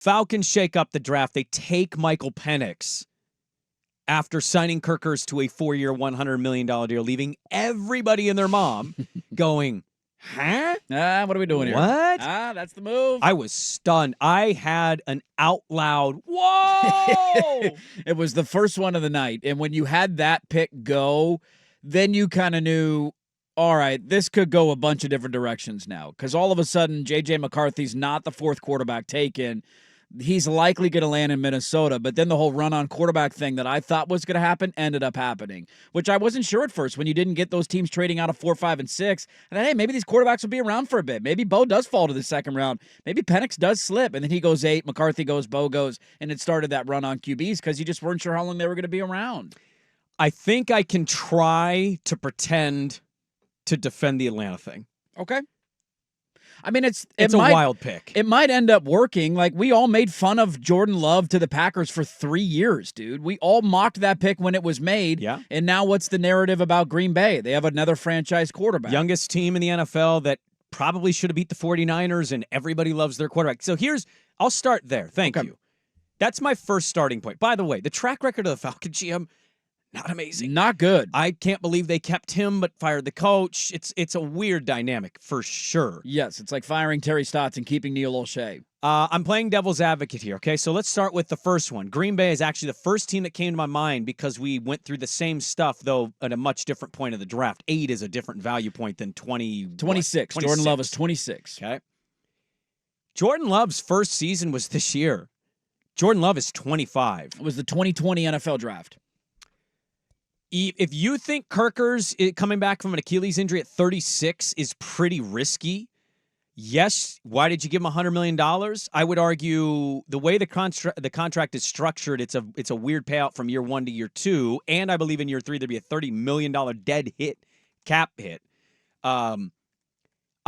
Falcons shake up the draft. They take Michael Penix after signing Kirk Cousins to a 4-year, $100 million deal, leaving everybody and their mom going, huh? What are we doing here? What? That's the move. I was stunned. I had an out loud, whoa! It was the first one of the night. And when you had that pick go, then you kind of knew, all right, this could go a bunch of different directions now. Because all of a sudden, J.J. McCarthy's not the fourth quarterback taken. He's likely going to land in Minnesota, but then the whole run-on quarterback thing that I thought was going to happen ended up happening, which I wasn't sure at first when you didn't get those teams trading out of 4, 5, and 6. And then, hey, maybe these quarterbacks will be around for a bit. Maybe Bo does fall to the second round. Maybe Penix does slip, and then he goes 8, McCarthy goes, Bo goes, and it started that run on QBs because you just weren't sure how long they were going to be around. I think I can try to pretend to defend the Atlanta thing. Okay. I mean, it's a wild pick. It might end up working. Like, we all made fun of Jordan Love to the Packers for 3 years, dude. We all mocked that pick when it was made. Yeah. And now what's the narrative about Green Bay? They have another franchise quarterback. Youngest team in the NFL that probably should have beat the 49ers, and everybody loves their quarterback. So I'll start there. Thank you. That's my first starting point. By the way, the track record of the Falcons GM, not amazing. Not good. I can't believe they kept him but fired the coach. It's a weird dynamic for sure. Yes, it's like firing Terry Stotts and keeping Neil O'Shea. I'm playing devil's advocate here, okay? So let's start with the first one. Green Bay is actually the first team that came to my mind because we went through the same stuff, though at a much different point of the draft. 8 is a different value point than 20. 26. Jordan Love is 26. Okay. Jordan Love's first season was this year. Jordan Love is 25. It was the 2020 NFL draft. If you think Kirk Cousins coming back from an Achilles injury at 36 is pretty risky, yes, why did you give him $100 million? I would argue the way the contract is structured, it's a weird payout from year 1 to year 2, and I believe in year 3 there'd be a $30 million dead cap hit. I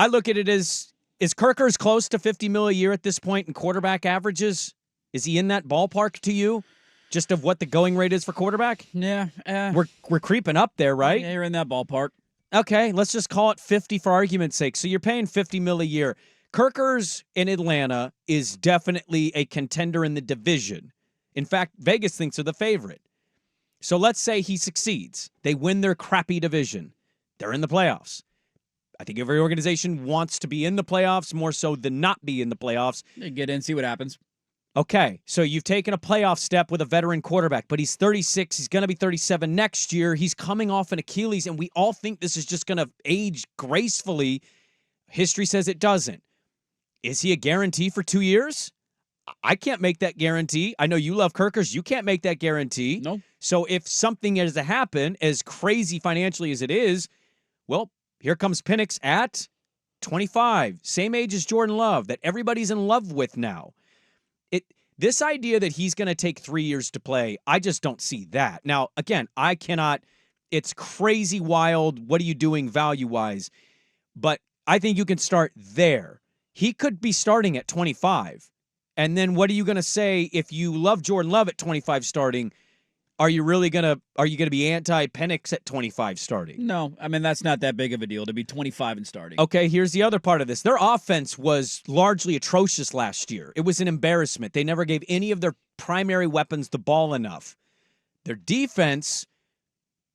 look at it as, is Kirk Cousins close to $50 million a year at this point in quarterback averages? Is he in that ballpark to you? Just of what the going rate is for quarterback? Yeah. We're creeping up there, right? Yeah, you're in that ballpark. Okay, let's just call it 50 for argument's sake. So you're paying $50 million a year. Kirk Cousins in Atlanta is definitely a contender in the division. In fact, Vegas thinks they're the favorite. So let's say he succeeds. They win their crappy division. They're in the playoffs. I think every organization wants to be in the playoffs more so than not be in the playoffs. You get in, see what happens. Okay, so you've taken a playoff step with a veteran quarterback, but he's 36. He's going to be 37 next year. He's coming off an Achilles, and we all think this is just going to age gracefully. History says it doesn't. Is he a guarantee for 2 years? I can't make that guarantee. I know you love Kirk Cousins. You can't make that guarantee. No. So if something is to happen, as crazy financially as it is, well, here comes Penix at 25, same age as Jordan Love, that everybody's in love with now. This idea that he's going to take 3 years to play, I just don't see that. Now, again, I cannot, it's crazy wild. What are you doing value-wise? But I think you can start there. He could be starting at 25. And then what are you going to say if you love Jordan Love at 25 starting? Are you going to be anti-Penix at 25 starting? No, I mean, that's not that big of a deal to be 25 and starting. Okay, here's the other part of this. Their offense was largely atrocious last year. It was an embarrassment. They never gave any of their primary weapons the ball enough. Their defense,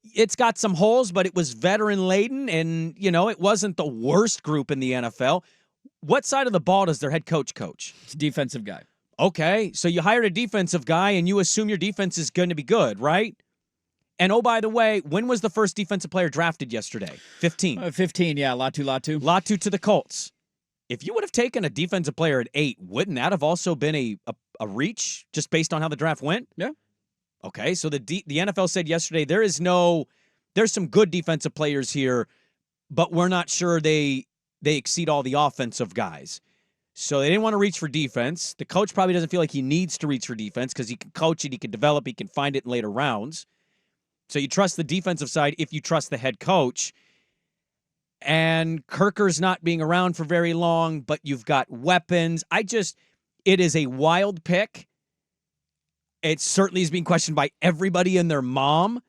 it's got some holes, but it was veteran-laden, and, it wasn't the worst group in the NFL. What side of the ball does their head coach? It's a defensive guy. Okay, so you hired a defensive guy, and you assume your defense is going to be good, right? And, oh, by the way, when was the first defensive player drafted yesterday? 15. 15, yeah, Latu. Latu to the Colts. If you would have taken a defensive player at 8, wouldn't that have also been a reach just based on how the draft went? Yeah. Okay, so the NFL said yesterday there's some good defensive players here, but we're not sure they exceed all the offensive guys. So they didn't want to reach for defense. The coach probably doesn't feel like he needs to reach for defense because he can coach it, he can develop, he can find it in later rounds. So you trust the defensive side if you trust the head coach. And Kirker's not being around for very long, but you've got weapons. It is a wild pick. It certainly is being questioned by everybody and their mom.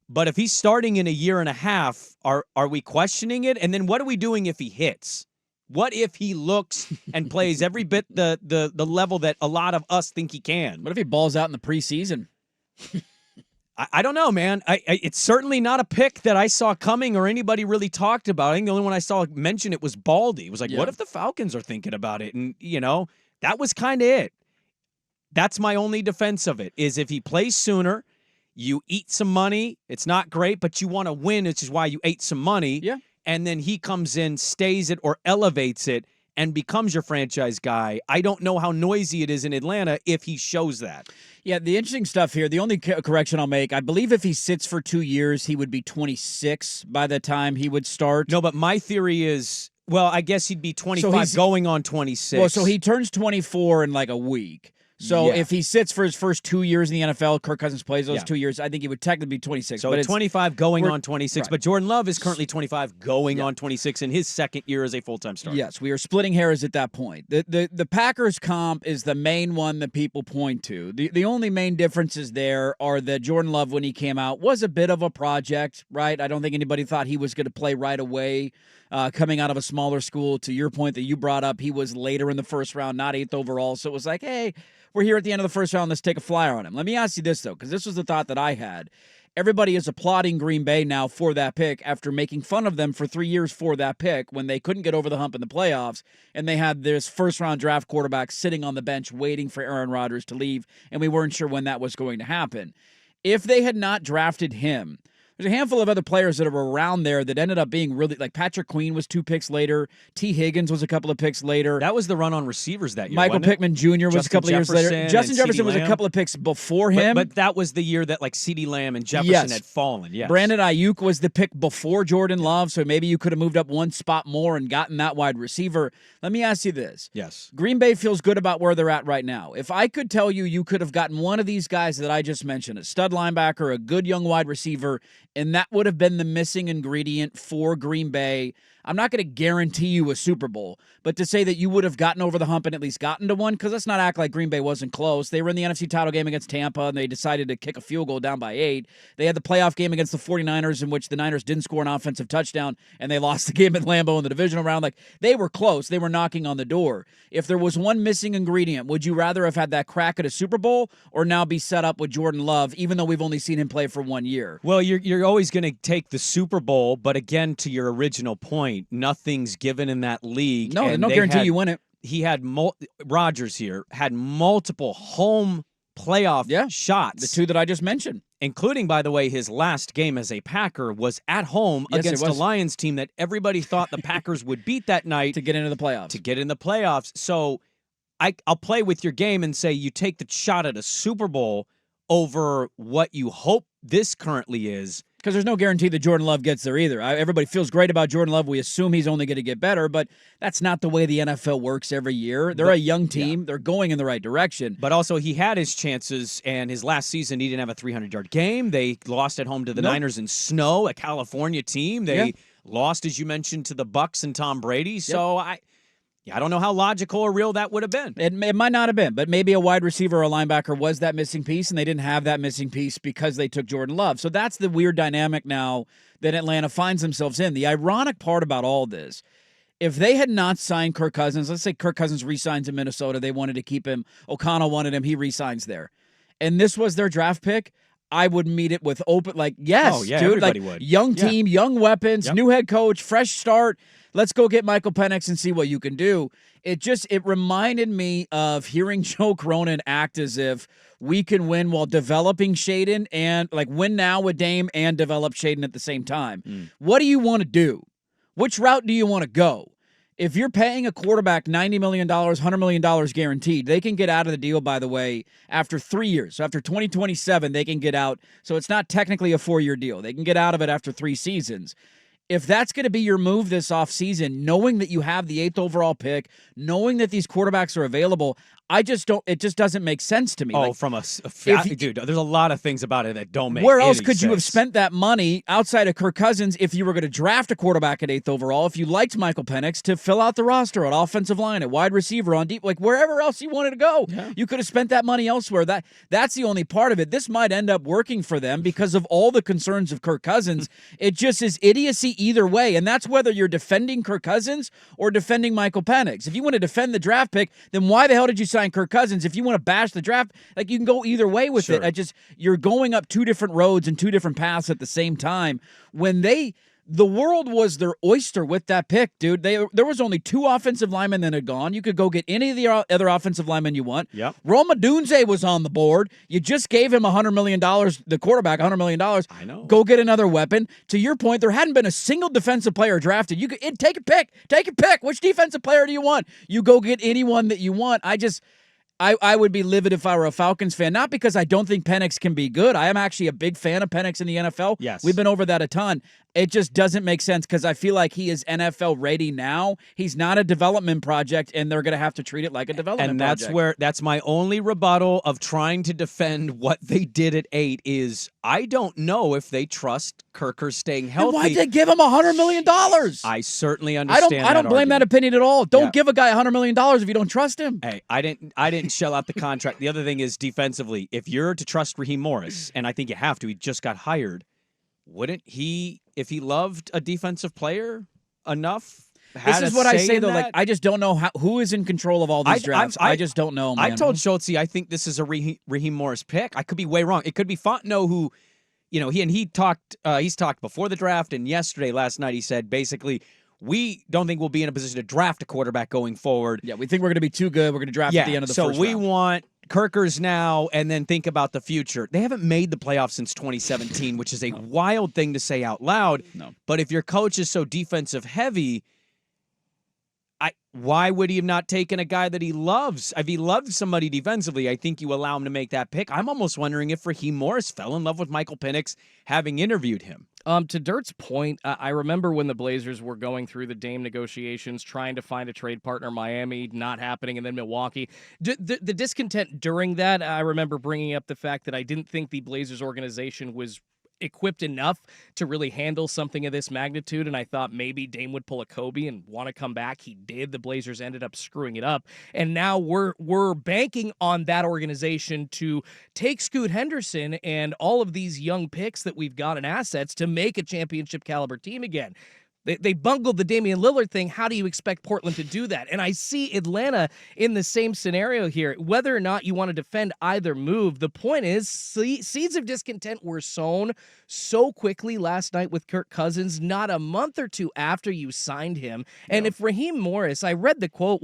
But if he's starting in a year and a half, are we questioning it? And then what are we doing if he hits? What if he looks and plays every bit the level that a lot of us think he can? What if he balls out in the preseason? I don't know, man. It's certainly not a pick that I saw coming or anybody really talked about. I think the only one I saw mention it was Baldy. It was like, what if the Falcons are thinking about it? And, that was kind of it. That's my only defense of it, is if he plays sooner, you eat some money. It's not great, but you want to win, which is why you ate some money. Yeah. And then he comes in, stays it, or elevates it, and becomes your franchise guy. I don't know how noisy it is in Atlanta if he shows that. Yeah, the interesting stuff here, the only correction I'll make, I believe if he sits for 2 years, he would be 26 by the time he would start. No, but my theory is, well, I guess he'd be 25 going on 26. Well, so he turns 24 in like a week. So if he sits for his first 2 years in the NFL, Kirk Cousins plays those 2 years, I think he would technically be 26. So but 25 going on 26. Right. But Jordan Love is currently 25 going on 26 in his second year as a full-time starter. Yes, we are splitting hairs at that point. The Packers comp is the main one that people point to. The only main differences there are that Jordan Love, when he came out, was a bit of a project, right? I don't think anybody thought he was going to play right away. Coming out of a smaller school, to your point that you brought up, he was later in the first round, not 8th overall. So it was like, hey, we're here at the end of the first round. Let's take a flyer on him. Let me ask you this, though, because this was the thought that I had. Everybody is applauding Green Bay now for that pick after making fun of them for 3 years for that pick when they couldn't get over the hump in the playoffs, and they had this first-round draft quarterback sitting on the bench waiting for Aaron Rodgers to leave, and we weren't sure when that was going to happen. If they had not drafted him, there's a handful of other players that are around there that ended up being really, like Patrick Queen was 2 picks later. T. Higgins was a couple of picks later. That was the run on receivers that year. Michael Pittman Jr. was a couple of years later. Justin Jefferson was a couple of picks before him. But that was the year that like CeeDee Lamb and Jefferson had fallen. Yes. Brandon Ayuk was the pick before Jordan Love, so maybe you could have moved up one spot more and gotten that wide receiver. Let me ask you this. Yes. Green Bay feels good about where they're at right now. If I could tell you you could have gotten one of these guys that I just mentioned, a stud linebacker, a good young wide receiver, and that would have been the missing ingredient for Green Bay. I'm not going to guarantee you a Super Bowl, but to say that you would have gotten over the hump and at least gotten to one, because let's not act like Green Bay wasn't close. They were in the NFC title game against Tampa, and they decided to kick a field goal down by 8. They had the playoff game against the 49ers in which the Niners didn't score an offensive touchdown, and they lost the game at Lambeau in the divisional round. Like, they were close. They were knocking on the door. If there was one missing ingredient, would you rather have had that crack at a Super Bowl or now be set up with Jordan Love, even though we've only seen him play for 1 year? Well, you're always going to take the Super Bowl, but again, to your original point, nothing's given in that league. No, no guarantee you win it. He had Rodgers here had multiple home playoff shots. The 2 that I just mentioned. Including, by the way, his last game as a Packer was at home against a Lions team that everybody thought the Packers would beat that night. To get into the playoffs. So I'll play with your game and say you take the shot at a Super Bowl over what you hope this currently is. Because there's no guarantee that Jordan Love gets there either. Everybody feels great about Jordan Love. We assume he's only going to get better, but that's not the way the NFL works every year. They're a young team. They're going in the right direction. But also, he had his chances, and his last season, he didn't have a 300-yard game. They lost at home to the Niners in snow, a California team. They lost, as you mentioned, to the Bucs and Tom Brady. So I don't know how logical or real that would have been. It might not have been, but maybe a wide receiver or a linebacker was that missing piece, and they didn't have that missing piece because they took Jordan Love. So that's the weird dynamic now that Atlanta finds themselves in. The ironic part about all this, if they had not signed Kirk Cousins, let's say Kirk Cousins re-signs in Minnesota, they wanted to keep him, O'Connell wanted him, he re-signs there, and this was their draft pick, I would meet it with open, like, yes, dude, everybody like, would. Young team, young weapons, new head coach, fresh start. Let's go get Michael Penix and see what you can do. It reminded me of hearing Joe Cronin act as if we can win while developing Shaden and like win now with Dame and develop Shaden at the same time. What do you want to do? Which route do you want to go? If you're paying a quarterback $90 million, $100 million guaranteed, they can get out of the deal, by the way, after 3 years. So after 2027, they can get out. So it's not technically a 4-year deal. They can get out of it after 3 seasons. If that's going to be your move this offseason, knowing that you have the 8th overall pick, knowing that these quarterbacks are available, I just don't. It just doesn't make sense to me. Oh, from dude, there's a lot of things about it that don't make. Where else any could you have sense. spent that money outside of Kirk Cousins if you were going to draft a quarterback at 8th overall? If you liked Michael Penix, to fill out the roster at offensive line, at wide receiver, on deep, like wherever else you wanted to go, you could have spent that money elsewhere. That's the only part of it. This might end up working for them because of all the concerns of Kirk Cousins. It just is idiocy either way, and that's whether you're defending Kirk Cousins or defending Michael Penix. If you want to defend the draft pick, then why the hell did you sign Kirk Cousins? If you want to bash the draft, like, you can go either way with it. You're going up two different roads and two different paths at the same time. When the world was their oyster with that pick, dude. There was only 2 offensive linemen that had gone. You could go get any of the other offensive linemen you want. Yep. Roma Dunze was on the board. You just gave him $100 million, the quarterback, $100 million. I know. Go get another weapon. To your point, there hadn't been a single defensive player drafted. You could take a pick. Take a pick. Which defensive player do you want? You go get anyone that you want. I would be livid if I were a Falcons fan, not because I don't think Penix can be good. I am actually a big fan of Penix in the NFL. Yes. We've been over that a ton. It just doesn't make sense because I feel like he is NFL ready now. He's not a development project, and they're going to have to treat it like a development project. And that's my only rebuttal of trying to defend what they did at 8 is I don't know if they trust Kirker staying healthy. Then why'd they give him $100 million? I certainly understand. I don't blame that opinion at all. Don't give a guy $100 million if you don't trust him. Hey, I didn't shell out the contract. The other thing is defensively, if you're to trust Raheem Morris, and I think you have to, he just got hired, wouldn't he, if he loved a defensive player enough? This is what I say, though. Like, I just don't know who is in control of all these drafts. I just don't know, man. I told Schultz I think this is a Raheem Morris pick. I could be way wrong. It could be Fontenot who, he's talked before the draft and last night he said basically, we don't think we'll be in a position to draft a quarterback going forward. Yeah, we think we're going to be too good. We're going to draft at the end of the first round. So we want Kirkers now and then think about the future. They haven't made the playoffs since 2017, which is a wild thing to say out loud. No. But if your coach is so defensive heavy, why would he have not taken a guy that he loves? If he loves somebody defensively, I think you allow him to make that pick. I'm almost wondering if Raheem Morris fell in love with Michael Penix having interviewed him. To Dirt's point, I remember when the Blazers were going through the Dame negotiations, trying to find a trade partner, Miami not happening, and then Milwaukee. The discontent during that, I remember bringing up the fact that I didn't think the Blazers organization was equipped enough to really handle something of this magnitude, and I thought maybe Dame would pull a Kobe and want to come back. He did. The Blazers ended up screwing it up, and now we're banking on that organization to take Scoot Henderson and all of these young picks that we've got and assets to make a championship caliber team again. They bungled the Damian Lillard thing. How do you expect Portland to do that? And I see Atlanta in the same scenario here. Whether or not you want to defend either move, the point is seeds of discontent were sown so quickly last night with Kirk Cousins, not a month or two after you signed him. And if Raheem Morris, I read the quote,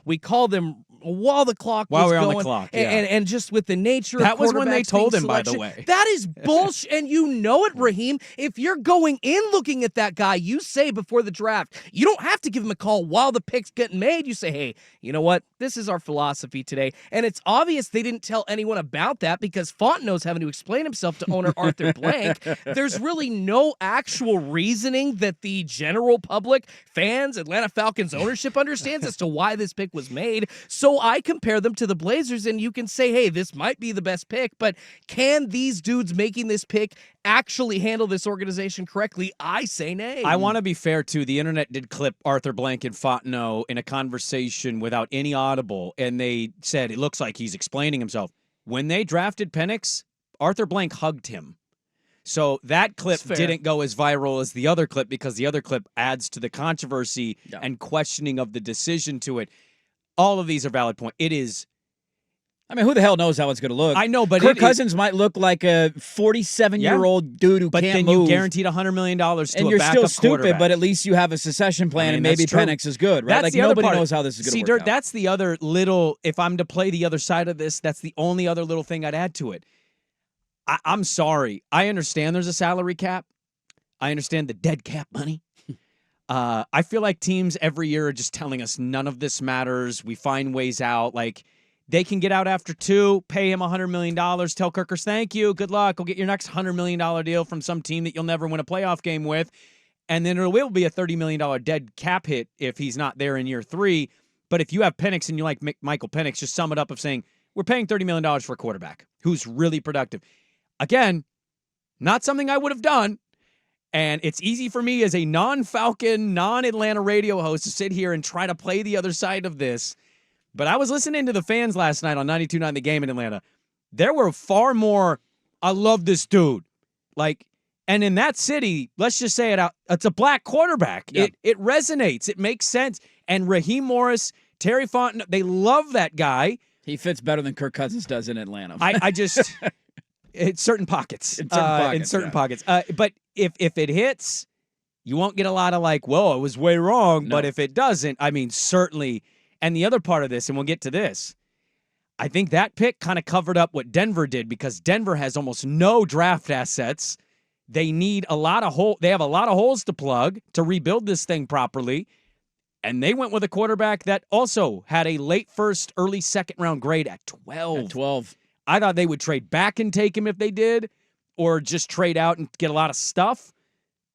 we called him while the clock was going. On the clock, and just with the nature that of was when they told him, selection, by the way. That is bullshit, and you know it, Raheem. If you're going in looking at that guy, you say before the draft, you don't have to give him a call while the pick's getting made. You say, hey, you know what? This is our philosophy today. And it's obvious they didn't tell anyone about that because Fontenot's having to explain himself to owner Arthur Blank. There's really no actual reasoning that the general public, fans, Atlanta Falcons ownership understands as to why this pick was made. So I compare them to the Blazers, and you can say, hey, this might be the best pick, but can these dudes making this pick actually handle this organization correctly? I say nay. I want to be fair, too. The internet did clip Arthur Blank and Fontenot in a conversation without any audible, and they said it looks like he's explaining himself. When they drafted Penix, Arthur Blank hugged him. So that clip didn't go as viral as the other clip because the other clip adds to the controversy and questioning of the decision to it. All of these are valid points. It is. I mean, who the hell knows how it's going to look? I know, but Kirk Cousins might look like a 47-year-old dude who can't move. But then you guaranteed $100 million to a backup quarterback. And you're still stupid, but at least you have a succession plan, and maybe Penix is good, right? That's like, nobody knows how this is going to work out. That's the other little, if I'm to play the other side of this, that's the only other little thing I'd add to it. I'm sorry. I understand there's a salary cap. I understand the dead cap money. I feel like teams every year are just telling us none of this matters. We find ways out. Like, they can get out after 2, pay him $100 million, tell Kirkers, thank you, good luck, go get your next $100 million deal from some team that you'll never win a playoff game with. And then it will be a $30 million dead cap hit if he's not there in year 3. But if you have Penix and you like Michael Penix, just sum it up of saying, we're paying $30 million for a quarterback who's really productive. Again, not something I would have done. And it's easy for me as a non-Falcon, non-Atlanta radio host to sit here and try to play the other side of this. But I was listening to the fans last night on 92.9 The Game in Atlanta. There were far more, I love this dude. And in that city, let's just say it's a black quarterback. Yep. It resonates. It makes sense. And Raheem Morris, Terry Fontenot, they love that guy. He fits better than Kirk Cousins does in Atlanta. I just, it's certain pockets. In certain pockets. But if it hits, you won't get a lot of whoa, I was way wrong. No. But if it doesn't, I mean, certainly. And the other part of this, and we'll get to this, I think that pick kind of covered up what Denver did because Denver has almost no draft assets. They need they have a lot of holes to plug to rebuild this thing properly. And they went with a quarterback that also had a late first, early second round grade at 12. At 12. I thought they would trade back and take him if they did, or just trade out and get a lot of stuff.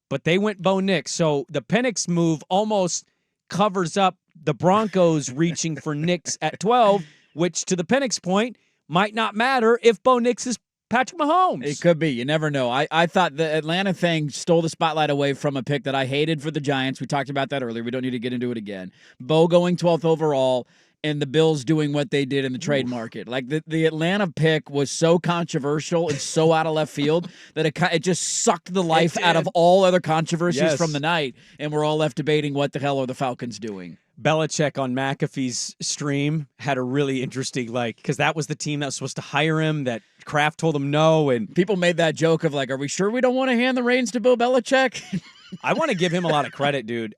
But they went Bo Nix. So the Penix move almost covers up the Broncos reaching for Nix at 12, which to the Penix point might not matter if Bo Nix is Patrick Mahomes. It could be. You never know. I thought the Atlanta thing stole the spotlight away from a pick that I hated for the Giants. We talked about that earlier. We don't need to get into it again. Bo going 12th overall and the Bills doing what they did in the trade market. The Atlanta pick was so controversial and so out of left field that it just sucked the life out of all other controversies from the night, and we're all left debating what the hell are the Falcons doing. Belichick on McAfee's stream had a really interesting, because that was the team that was supposed to hire him, that Kraft told him no, and people made that joke of are we sure we don't want to hand the reins to Bill Belichick? I want to give him a lot of credit, dude.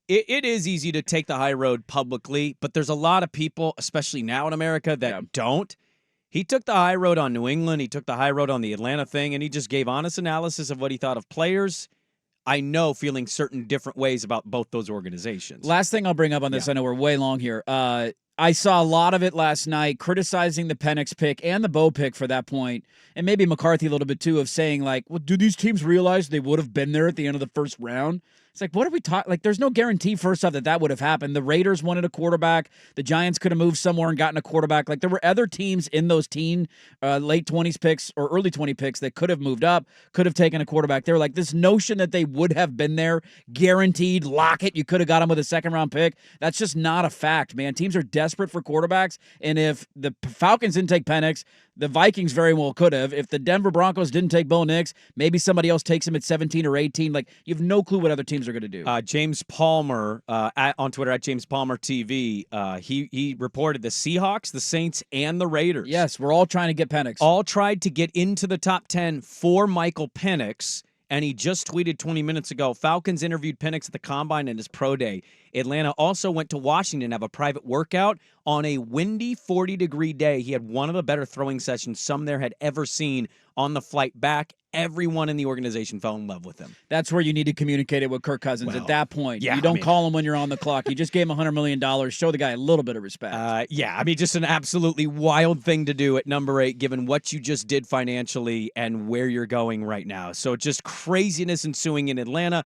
It is easy to take the high road publicly, but there's a lot of people, especially now in America, that don't. He took the high road on New England. He took the high road on the Atlanta thing, and he just gave honest analysis of what he thought of players. I know feeling certain different ways about both those organizations. Last thing I'll bring up on this, I know we're way long here. I saw a lot of it last night criticizing the Penix pick and the Bo pick for that point, and maybe McCarthy a little bit too, of saying well, do these teams realize they would have been there at the end of the first round? It's what are we talking? There's no guarantee first off that would have happened. The Raiders wanted a quarterback. The Giants could have moved somewhere and gotten a quarterback. There were other teams in those late 20s picks or early 20 picks that could have moved up, could have taken a quarterback. They were this notion that they would have been there, guaranteed, lock it. You could have got them with a second round pick. That's just not a fact, man. Teams are desperate for quarterbacks. And if the Falcons didn't take Penix, the Vikings very well could have. If the Denver Broncos didn't take Bo Nix, maybe somebody else takes him at 17 or 18. You have no clue what other teams are going to do. James Palmer on Twitter at James Palmer TV. He reported the Seahawks, the Saints, and the Raiders. Yes, we're all trying to get Penix. All tried to get into the top 10 for Michael Penix. And he just tweeted 20 minutes ago, Falcons interviewed Penix at the Combine and his pro day. Atlanta also went to Washington to have a private workout on a windy 40-degree day. He had one of the better throwing sessions some there had ever seen on the flight back. Everyone in the organization fell in love with him. That's where you need to communicate it with Kirk Cousins at that point. Yeah, you don't call him when you're on the clock. You just gave him $100 million. Show the guy a little bit of respect. Just an absolutely wild thing to do at number 8, given what you just did financially and where you're going right now. So just craziness ensuing in Atlanta.